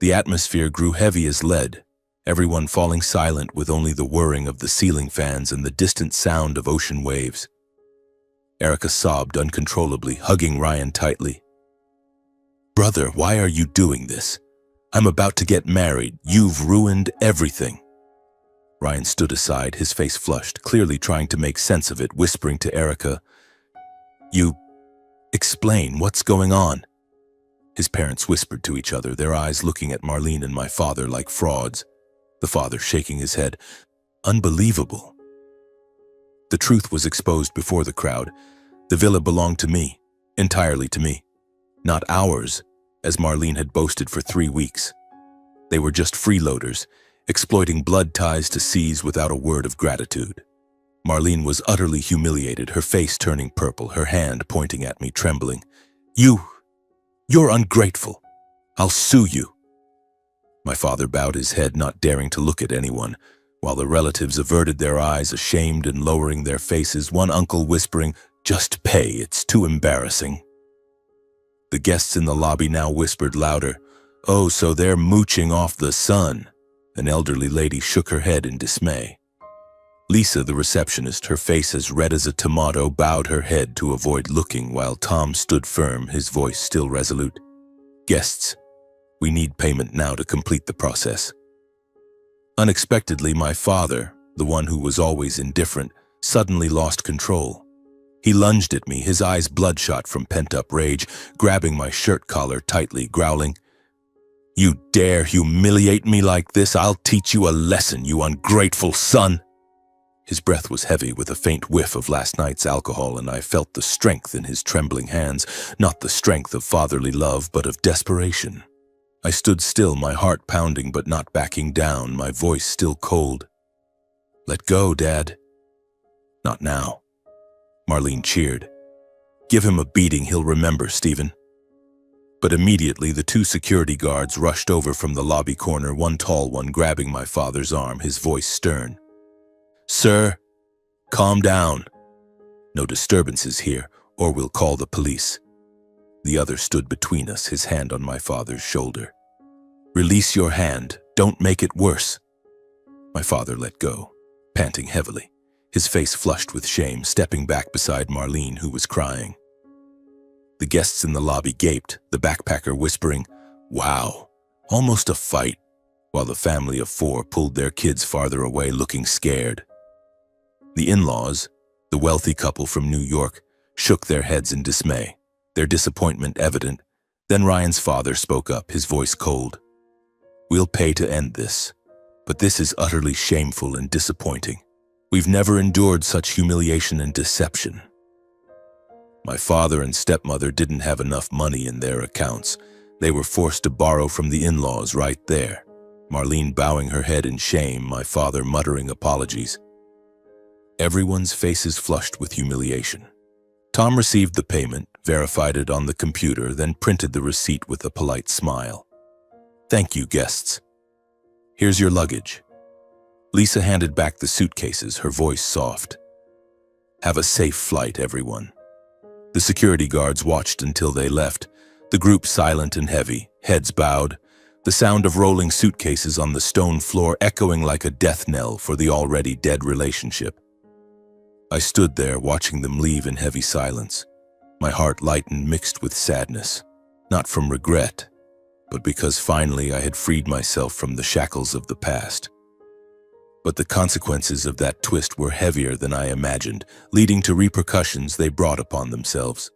[SPEAKER 1] The atmosphere grew heavy as lead, everyone falling silent with only the whirring of the ceiling fans and the distant sound of ocean waves. Erica sobbed uncontrollably, hugging Ryan tightly. "Brother, why are you doing this? I'm about to get married. You've ruined everything." Ryan stood aside, his face flushed, clearly trying to make sense of it, whispering to Erica, "You... explain, what's going on?" His parents whispered to each other, their eyes looking at Marlene and my father like frauds, the father shaking his head. Unbelievable. The truth was exposed before the crowd. The villa belonged to me, entirely to me. Not ours, as Marlene had boasted for 3 weeks. They were just freeloaders, exploiting blood ties to seize without a word of gratitude. Marlene was utterly humiliated, her face turning purple, her hand pointing at me, trembling. You're ungrateful. I'll sue you." My father bowed his head, not daring to look at anyone, while the relatives averted their eyes, ashamed and lowering their faces, one uncle whispering, "Just pay, it's too embarrassing." The guests in the lobby now whispered louder, "Oh, so they're mooching off the son." An elderly lady shook her head in dismay. Lisa, the receptionist, her face as red as a tomato, bowed her head to avoid looking while Tom stood firm, his voice still resolute. "Guests, We need payment now to complete the process." Unexpectedly, my father, the one who was always indifferent, suddenly lost control. He lunged at me, his eyes bloodshot from pent-up rage, grabbing my shirt collar tightly, growling, "You dare humiliate me like this? I'll teach you a lesson, you ungrateful son!" His breath was heavy with a faint whiff of last night's alcohol, and I felt the strength in his trembling hands, not the strength of fatherly love, but of desperation. I stood still, my heart pounding but not backing down, my voice still cold. "Let go, Dad." "Not now." Marlene cheered. "Give him a beating he'll remember, Stephen." But immediately the two security guards rushed over from the lobby corner, one tall one grabbing my father's arm, his voice stern. "Sir, calm down. No disturbances here, or we'll call the police." The other stood between us, his hand on my father's shoulder. "Release your hand. Don't make it worse." My father let go, panting heavily, his face flushed with shame, stepping back beside Marlene, who was crying. The guests in the lobby gaped, the backpacker whispering, "Wow, almost a fight," while the family of four pulled their kids farther away, looking scared. The in-laws, the wealthy couple from New York, shook their heads in dismay, their disappointment evident. Then Ryan's father spoke up, his voice cold. "We'll pay to end this, but this is utterly shameful and disappointing. We've never endured such humiliation and deception." My father and stepmother didn't have enough money in their accounts. They were forced to borrow from the in-laws right there. Marlene bowing her head in shame, my father muttering apologies. Everyone's faces flushed with humiliation. Tom received the payment, verified it on the computer, then printed the receipt with a polite smile. "Thank you, guests. Here's your luggage." Lisa handed back the suitcases, her voice soft. "Have a safe flight, everyone." The security guards watched until they left, the group silent and heavy, heads bowed, the sound of rolling suitcases on the stone floor echoing like a death knell for the already dead relationship. I stood there watching them leave in heavy silence, my heart lightened mixed with sadness, not from regret, but because finally I had freed myself from the shackles of the past. But the consequences of that twist were heavier than I imagined, leading to repercussions they brought upon themselves.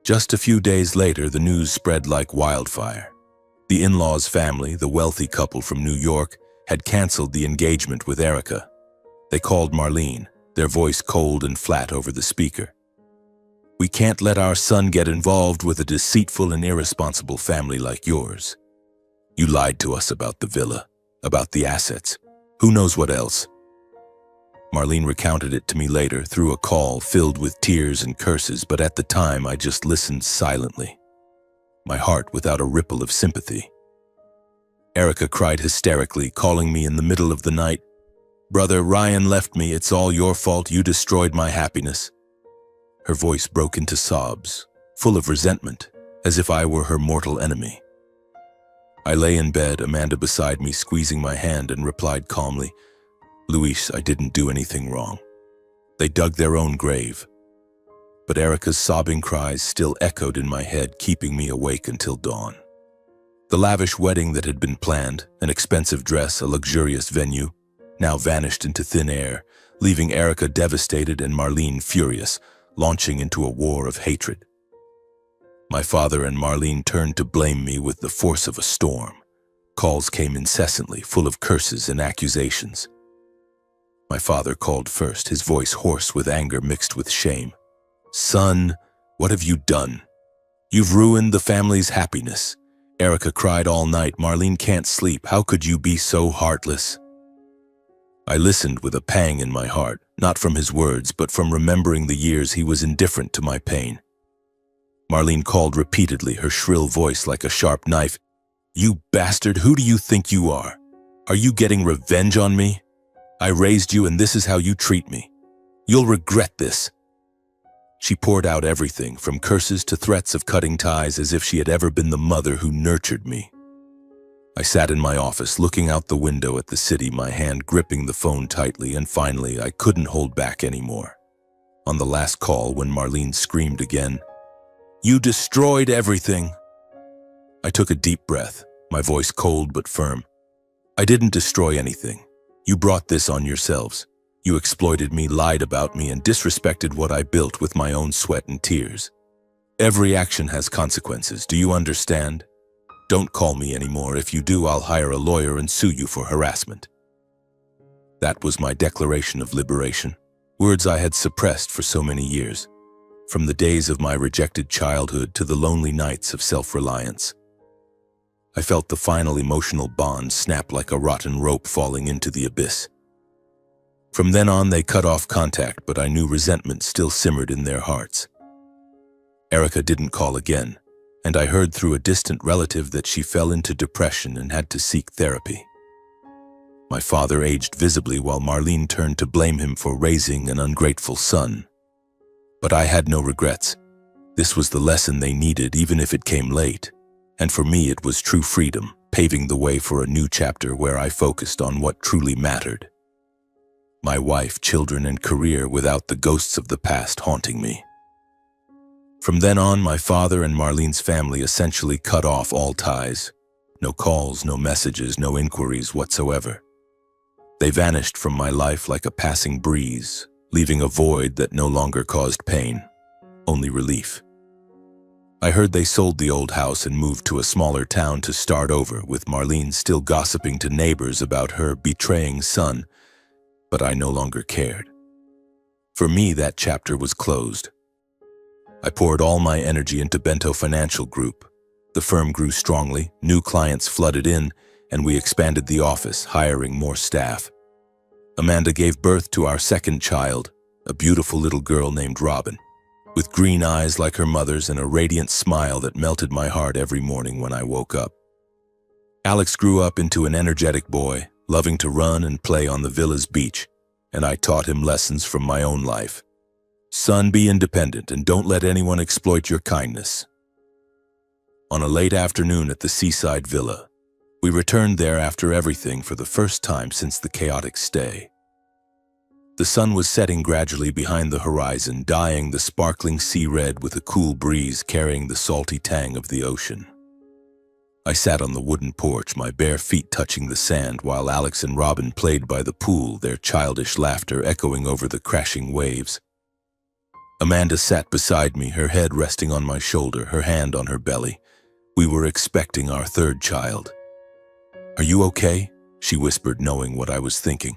[SPEAKER 1] Just a few days later, the news spread like wildfire. The in-laws' family, the wealthy couple from New York, had canceled the engagement with Erica. They called Marlene, their voice cold and flat over the speaker. "We can't let our son get involved with a deceitful and irresponsible family like yours. You lied to us about the villa, about the assets. Who knows what else?" Marlene recounted it to me later through a call filled with tears and curses, but at the time I just listened silently, my heart without a ripple of sympathy. Erica cried hysterically, calling me in the middle of the night. "Brother, Ryan left me. It's all your fault. You destroyed my happiness." Her voice broke into sobs, full of resentment, as if I were her mortal enemy. I lay in bed, Amanda beside me squeezing my hand, and replied calmly, "Luis, I didn't do anything wrong. They dug their own grave." But Erica's sobbing cries still echoed in my head, keeping me awake until dawn. The lavish wedding that had been planned, an expensive dress, a luxurious venue, now vanished into thin air, leaving Erica devastated and Marlene furious, launching into a war of hatred. My father and Marlene turned to blame me with the force of a storm. Calls came incessantly, full of curses and accusations. My father called first, his voice hoarse with anger mixed with shame. "Son, what have you done? You've ruined the family's happiness." Erica cried all night. "Marlene can't sleep. How could you be so heartless?" I listened with a pang in my heart, not from his words, but from remembering the years he was indifferent to my pain. Marlene called repeatedly, her shrill voice like a sharp knife. "You bastard, who do you think you are? Are you getting revenge on me? I raised you and this is how you treat me. You'll regret this." She poured out everything, from curses to threats of cutting ties, as if she had ever been the mother who nurtured me. I sat in my office, looking out the window at the city, my hand gripping the phone tightly, and finally I couldn't hold back anymore. On the last call, when Marlene screamed again, "You destroyed everything." I took a deep breath, my voice cold but firm. I didn't destroy anything. You brought this on yourselves. You exploited me, lied about me, and disrespected what I built with my own sweat and tears. Every action has consequences. Do you understand? Don't call me anymore. If you do, I'll hire a lawyer and sue you for harassment. That was my declaration of liberation. Words I had suppressed for so many years. From the days of my rejected childhood to the lonely nights of self-reliance. I felt the final emotional bond snap like a rotten rope falling into the abyss. From then on, they cut off contact, but I knew resentment still simmered in their hearts. Erica didn't call again, and I heard through a distant relative that she fell into depression and had to seek therapy. My father aged visibly while Marlene turned to blame him for raising an ungrateful son. But I had no regrets. This was the lesson they needed, even if it came late. And for me, it was true freedom, paving the way for a new chapter where I focused on what truly mattered. My wife, children, and career without the ghosts of the past haunting me. From then on, my father and Marlene's family essentially cut off all ties. No calls, no messages, no inquiries whatsoever. They vanished from my life like a passing breeze, leaving a void that no longer caused pain, only relief. I heard they sold the old house and moved to a smaller town to start over, with Marlene still gossiping to neighbors about her betraying son, but I no longer cared. For me, that chapter was closed. I poured all my energy into Bento Financial Group. The firm grew strongly, new clients flooded in, and we expanded the office, hiring more staff. Amanda gave birth to our second child, a beautiful little girl named Robin, with green eyes like her mother's and a radiant smile that melted my heart every morning when I woke up. Alex grew up into an energetic boy, loving to run and play on the villa's beach, and I taught him lessons from my own life. Son, be independent and don't let anyone exploit your kindness. On a late afternoon at the seaside villa, we returned there after everything for the first time since the chaotic stay. The sun was setting gradually behind the horizon, dyeing the sparkling sea red with a cool breeze carrying the salty tang of the ocean. I sat on the wooden porch, my bare feet touching the sand, while Alex and Robin played by the pool, their childish laughter echoing over the crashing waves. Amanda sat beside me, her head resting on my shoulder, her hand on her belly. We were expecting our third child. "Are you okay?" she whispered, knowing what I was thinking.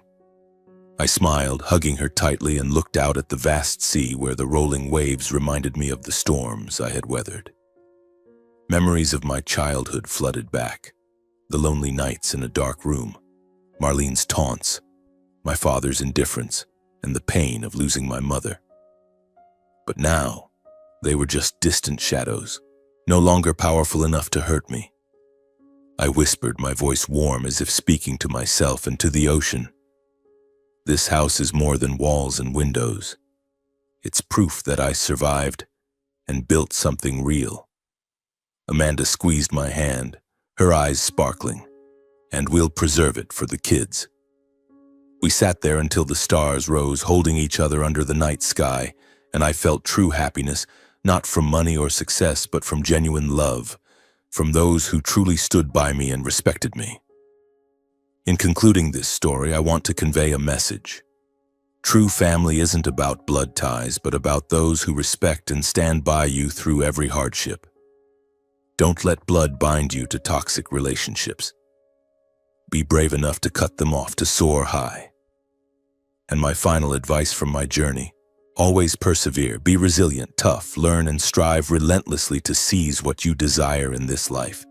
[SPEAKER 1] I smiled, hugging her tightly, and looked out at the vast sea where the rolling waves reminded me of the storms I had weathered. Memories of my childhood flooded back. The lonely nights in a dark room, Marlene's taunts, my father's indifference, and the pain of losing my mother. But now, they were just distant shadows, no longer powerful enough to hurt me. I whispered, my voice warm as if speaking to myself and to the ocean. This house is more than walls and windows. It's proof that I survived and built something real. Amanda squeezed my hand, her eyes sparkling, and we'll preserve it for the kids. We sat there until the stars rose, holding each other under the night sky, and I felt true happiness, not from money or success, but from genuine love, from those who truly stood by me and respected me. In concluding this story, I want to convey a message. True family isn't about blood ties, but about those who respect and stand by you through every hardship. Don't let blood bind you to toxic relationships. Be brave enough to cut them off, to soar high. And my final advice from my journey: always persevere, be resilient, tough, learn and strive relentlessly to seize what you desire in this life.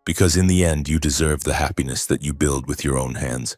[SPEAKER 1] Because in the end, you deserve the happiness that you build with your own hands.